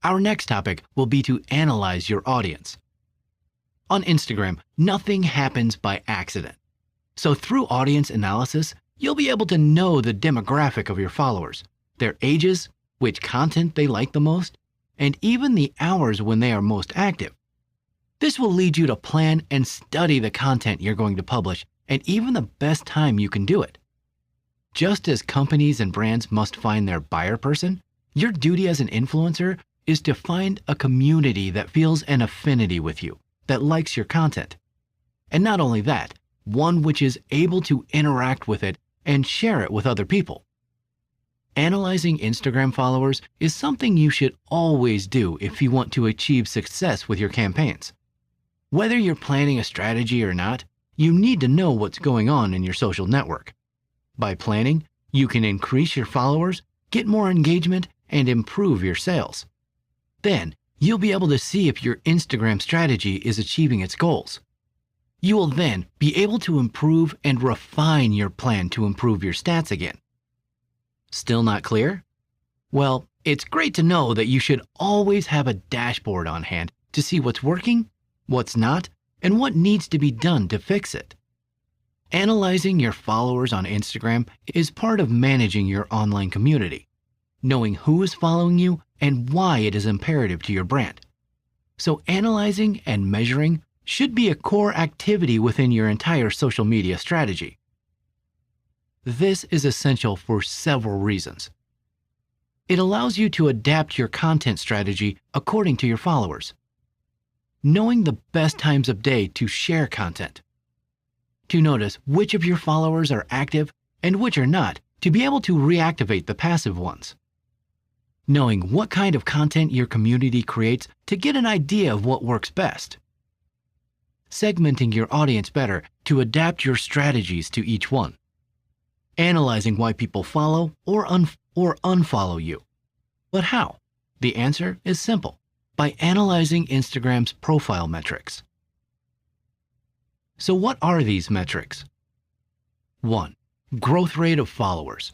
Our next topic will be to analyze your audience. On Instagram, nothing happens by accident. So through audience analysis, you'll be able to know the demographic of your followers, their ages, which content they like the most, and even the hours when they are most active. This will lead you to plan and study the content you're going to publish and even the best time you can do it. Just as companies and brands must find their buyer person, your duty as an influencer is to find a community that feels an affinity with you, that likes your content. And not only that, one which is able to interact with it and share it with other people. Analyzing Instagram followers is something you should always do if you want to achieve success with your campaigns. Whether you're planning a strategy or not, you need to know what's going on in your social network. By planning, you can increase your followers, get more engagement, and improve your sales. Then, you'll be able to see if your Instagram strategy is achieving its goals. You will then be able to improve and refine your plan to improve your stats again. Still not clear? Well, it's great to know that you should always have a dashboard on hand to see what's working, what's not, and what needs to be done to fix it. Analyzing your followers on Instagram is part of managing your online community, knowing who is following you and why it is imperative to your brand. So analyzing and measuring should be a core activity within your entire social media strategy. This is essential for several reasons. It allows you to adapt your content strategy according to your followers. Knowing the best times of day to share content. To notice which of your followers are active and which are not, to be able to reactivate the passive ones. Knowing what kind of content your community creates to get an idea of what works best. Segmenting your audience better to adapt your strategies to each one. Analyzing why people follow or unfollow you. But how? The answer is simple: by analyzing Instagram's profile metrics. So what are these metrics? 1. Growth rate of followers.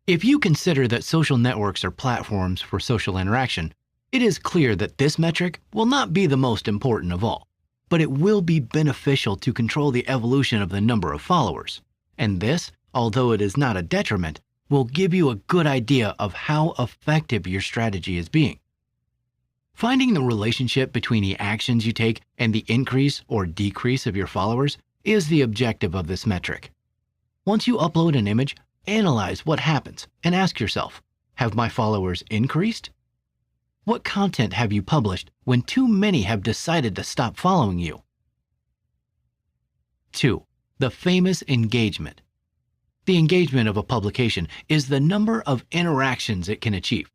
If you consider that social networks are platforms for social interaction, it is clear that this metric will not be the most important of all, but it will be beneficial to control the evolution of the number of followers. And this, although it is not a detriment, will give you a good idea of how effective your strategy is being. Finding the relationship between the actions you take and the increase or decrease of your followers is the objective of this metric. Once you upload an image, analyze what happens and ask yourself, have my followers increased? What content have you published when too many have decided to stop following you? 2. The famous engagement. The engagement of a publication is the number of interactions it can achieve.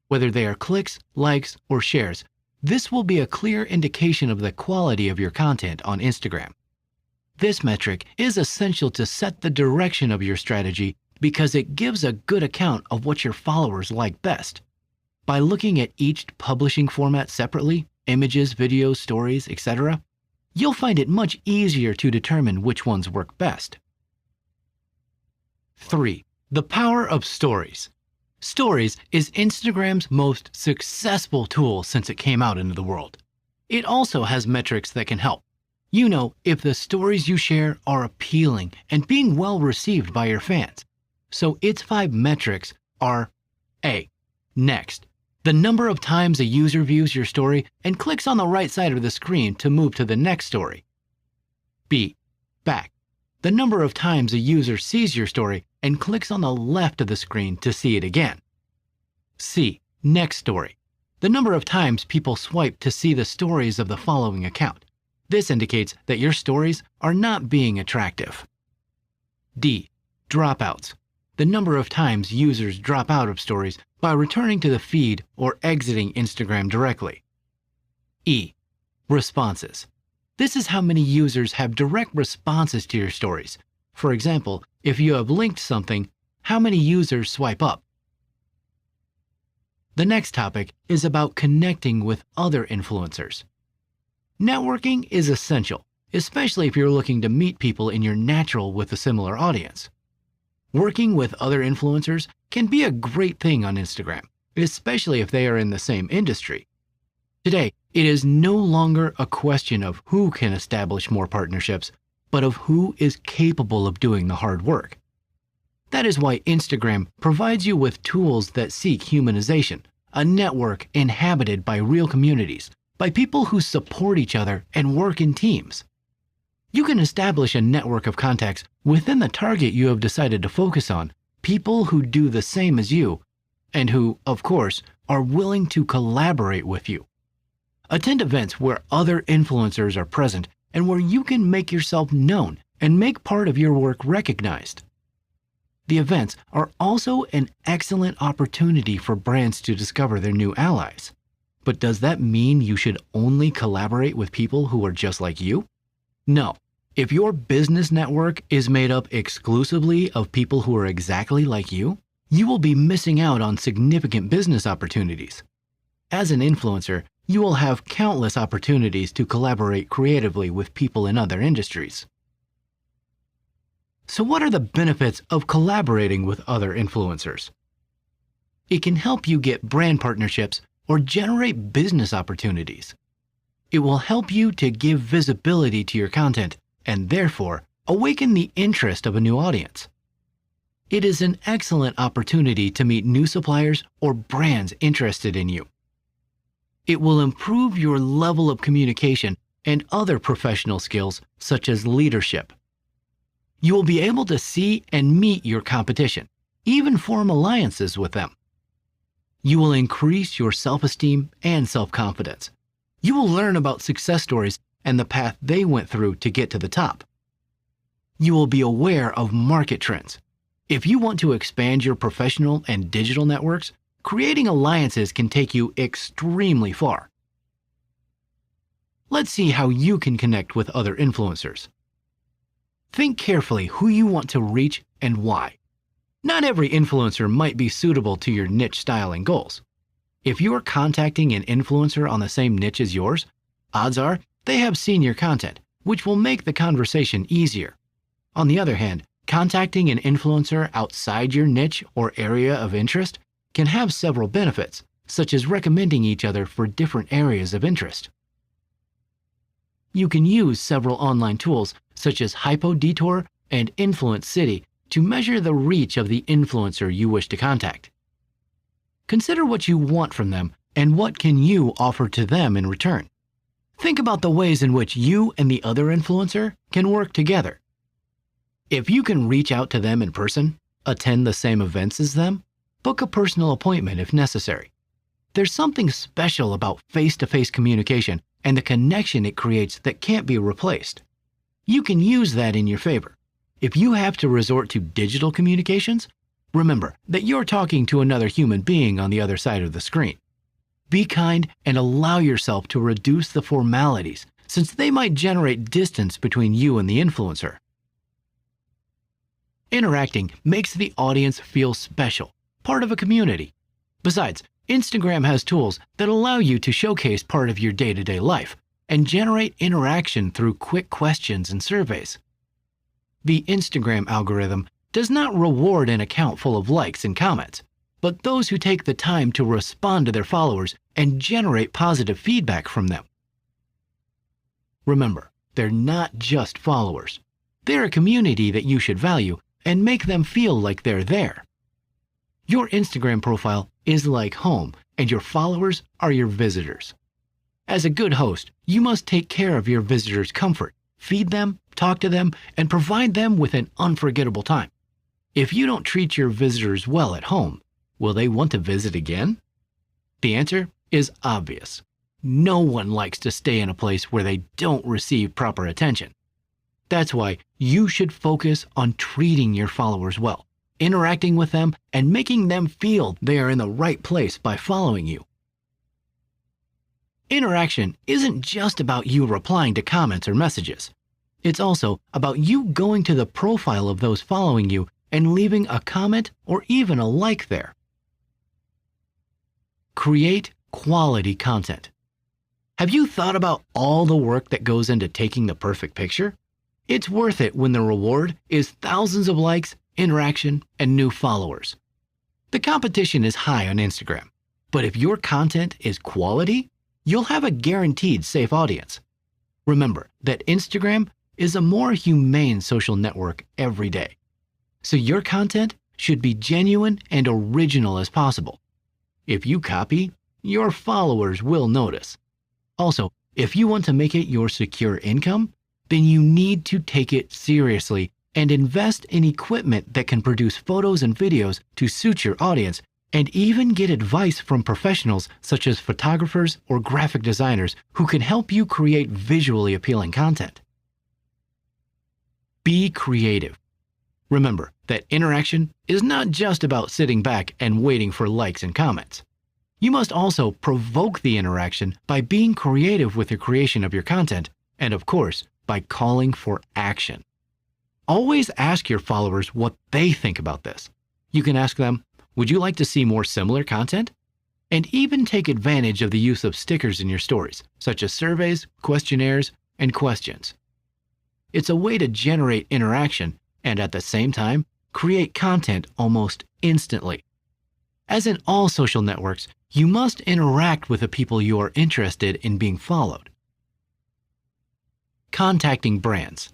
Whether they are clicks, likes, or shares, this will be a clear indication of the quality of your content on Instagram. This metric is essential to set the direction of your strategy because it gives a good account of what your followers like best. By looking at each publishing format separately, images, videos, stories, etc., you'll find it much easier to determine which ones work best. 3. The power of stories. Stories is Instagram's most successful tool since it came out into the world. It also has metrics that can help. You know if the stories you share are appealing and being well received by your fans. So its 5 metrics are: A. Next. The number of times a user views your story and clicks on the right side of the screen to move to the next story. B. Back. The number of times a user sees your story and clicks on the left of the screen to see it again. C. Next story. The number of times people swipe to see the stories of the following account. This indicates that your stories are not being attractive. D. Dropouts. The number of times users drop out of stories by returning to the feed or exiting Instagram directly. E. Responses. This is how many users have direct responses to your stories. For example, if you have linked something, how many users swipe up? The next topic is about connecting with other influencers. Networking is essential, especially if you're looking to meet people in your natural with a similar audience. Working with other influencers can be a great thing on Instagram, especially if they are in the same industry. Today, it is no longer a question of who can establish more partnerships, but of who is capable of doing the hard work. That is why Instagram provides you with tools that seek humanization, a network inhabited by real communities, by people who support each other and work in teams. You can establish a network of contacts within the target you have decided to focus on, people who do the same as you, and who, of course, are willing to collaborate with you. Attend events where other influencers are present and where you can make yourself known and make part of your work recognized. The events are also an excellent opportunity for brands to discover their new allies. But does that mean you should only collaborate with people who are just like you? No. If your business network is made up exclusively of people who are exactly like you will be missing out on significant business opportunities. As an influencer, you will have countless opportunities to collaborate creatively with people in other industries. So what are the benefits of collaborating with other influencers? It can help you get brand partnerships or generate business opportunities. It will help you to give visibility to your content and therefore awaken the interest of a new audience. It is an excellent opportunity to meet new suppliers or brands interested in you. It will improve your level of communication and other professional skills such as leadership. You will be able to see and meet your competition, even form alliances with them. You will increase your self-esteem and self-confidence. You will learn about success stories and the path they went through to get to the top. You will be aware of market trends. If you want to expand your professional and digital networks, creating alliances can take you extremely far. Let's see how you can connect with other influencers. Think carefully who you want to reach and why. Not every influencer might be suitable to your niche style and goals. If you are contacting an influencer on the same niche as yours, odds are they have seen your content, which will make the conversation easier. On the other hand, contacting an influencer outside your niche or area of interest can have several benefits, such as recommending each other for different areas of interest. You can use several online tools such as HypoDetour and Influence City to measure the reach of the influencer you wish to contact. Consider what you want from them and what can you offer to them in return. Think about the ways in which you and the other influencer can work together. If you can reach out to them in person, attend the same events as them, book a personal appointment if necessary. There's something special about face-to-face communication and the connection it creates that can't be replaced. You can use that in your favor. If you have to resort to digital communications, remember that you're talking to another human being on the other side of the screen. Be kind and allow yourself to reduce the formalities, since they might generate distance between you and the influencer. Interacting makes the audience feel special, part of a community. Besides, Instagram has tools that allow you to showcase part of your day-to-day life and generate interaction through quick questions and surveys. The Instagram algorithm does not reward an account full of likes and comments, but those who take the time to respond to their followers and generate positive feedback from them. Remember, they're not just followers. They're a community that you should value and make them feel like they're there. Your Instagram profile is like home, and your followers are your visitors. As a good host, you must take care of your visitors' comfort, feed them, talk to them, and provide them with an unforgettable time. If you don't treat your visitors well at home, will they want to visit again? The answer is obvious. No one likes to stay in a place where they don't receive proper attention. That's why you should focus on treating your followers well, interacting with them, and making them feel they are in the right place by following you. Interaction isn't just about you replying to comments or messages. It's also about you going to the profile of those following you and leaving a comment or even a like there. Create quality content. Have you thought about all the work that goes into taking the perfect picture? It's worth it when the reward is thousands of likes, interaction, and new followers. The competition is high on Instagram. But if your content is quality, you'll have a guaranteed safe audience. Remember that Instagram is a more humane social network every day. So your content should be genuine and original as possible. If you copy, your followers will notice. Also, if you want to make it your secure income, then you need to take it seriously and invest in equipment that can produce photos and videos to suit your audience, and even get advice from professionals such as photographers or graphic designers who can help you create visually appealing content. Be creative. Remember that interaction is not just about sitting back and waiting for likes and comments. You must also provoke the interaction by being creative with the creation of your content, and of course, by calling for action. Always ask your followers what they think about this. You can ask them, would you like to see more similar content? And even take advantage of the use of stickers in your stories, such as surveys, questionnaires, and questions. It's a way to generate interaction and at the same time, create content almost instantly. As in all social networks, you must interact with the people you are interested in being followed. Contacting brands.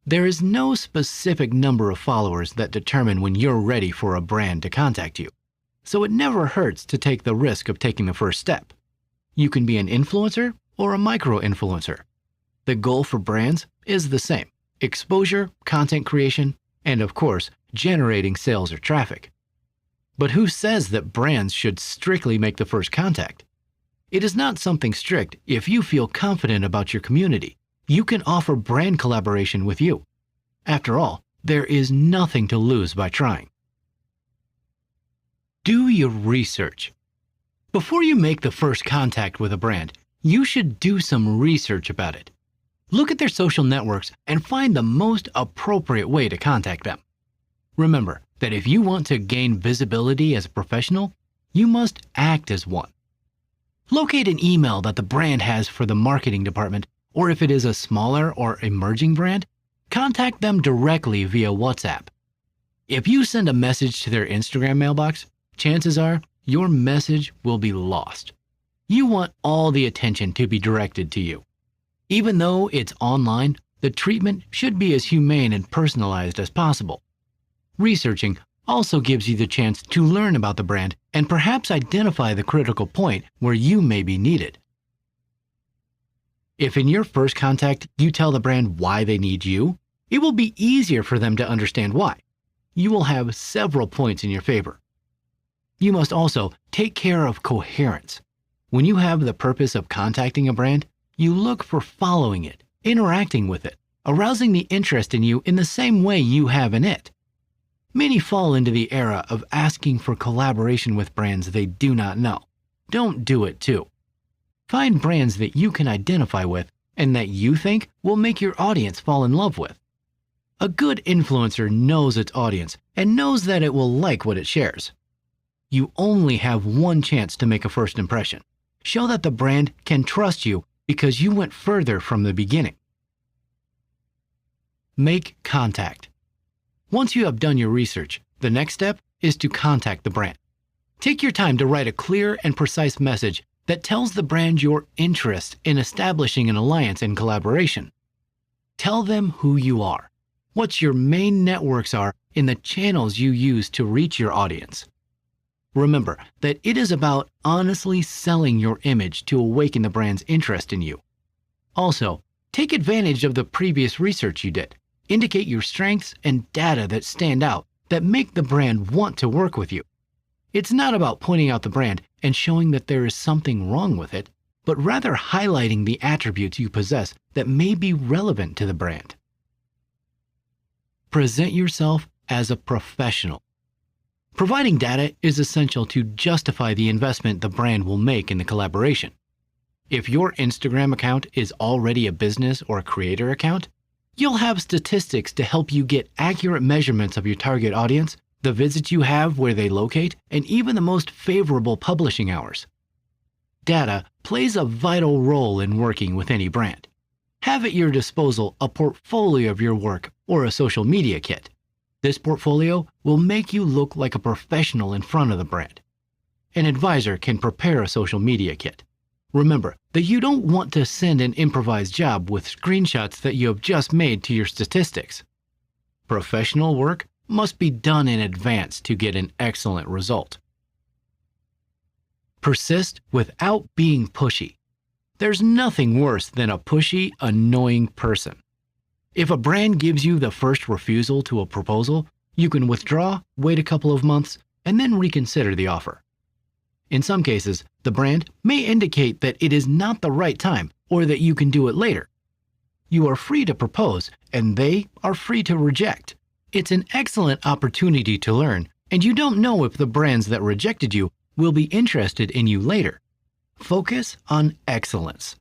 There is no specific number of followers that determine when you're ready for a brand to contact you, so it never hurts to take the risk of taking the first step. You can be an influencer or a micro-influencer. The goal for brands is the same: exposure, content creation, and of course, generating sales or traffic. But who says that brands should strictly make the first contact? It is not something strict. If you feel confident about your community, you can offer brand collaboration with you. After all, there is nothing to lose by trying. Do your research. Before you make the first contact with a brand, you should do some research about it. Look at their social networks and find the most appropriate way to contact them. Remember that if you want to gain visibility as a professional, you must act as one. Locate an email that the brand has for the marketing department, or if it is a smaller or emerging brand, contact them directly via WhatsApp. If you send a message to their Instagram mailbox, chances are your message will be lost. You want all the attention to be directed to you. Even though it's online, the treatment should be as humane and personalized as possible. Researching also gives you the chance to learn about the brand and perhaps identify the critical point where you may be needed. If in your first contact you tell the brand why they need you, it will be easier for them to understand why. You will have several points in your favor. You must also take care of coherence. When you have the purpose of contacting a brand, you look for following it, interacting with it, arousing the interest in you in the same way you have in it. Many fall into the era of asking for collaboration with brands they do not know. Don't do it too. Find brands that you can identify with and that you think will make your audience fall in love with. A good influencer knows its audience and knows that it will like what it shares. You only have one chance to make a first impression. Show that the brand can trust you because you went further from the beginning. Make contact. Once you have done your research, the next step is to contact the brand. Take your time to write a clear and precise message that tells the brand your interest in establishing an alliance and collaboration. Tell them who you are, what your main networks are in the channels you use to reach your audience. Remember that it is about honestly selling your image to awaken the brand's interest in you. Also, take advantage of the previous research you did. Indicate your strengths and data that stand out that make the brand want to work with you. It's not about pointing out the brand and showing that there is something wrong with it, but rather highlighting the attributes you possess that may be relevant to the brand. Present yourself as a professional. Providing data is essential to justify the investment the brand will make in the collaboration. If your Instagram account is already a business or a creator account, you'll have statistics to help you get accurate measurements of your target audience, the visits you have where they locate, and even the most favorable publishing hours. Data plays a vital role in working with any brand. Have at your disposal a portfolio of your work or a social media kit. This portfolio will make you look like a professional in front of the brand. an advisor can prepare a social media kit. Remember that you don't want to send an improvised job with screenshots that you have just made to your statistics. Professional work must be done in advance to get an excellent result. Persist without being pushy. There's nothing worse than a pushy, annoying person. If a brand gives you the first refusal to a proposal, you can withdraw, wait a couple of months, and then reconsider the offer. In some cases, the brand may indicate that it is not the right time or that you can do it later. You are free to propose, and they are free to reject. It's an excellent opportunity to learn, and you don't know if the brands that rejected you will be interested in you later. Focus on excellence.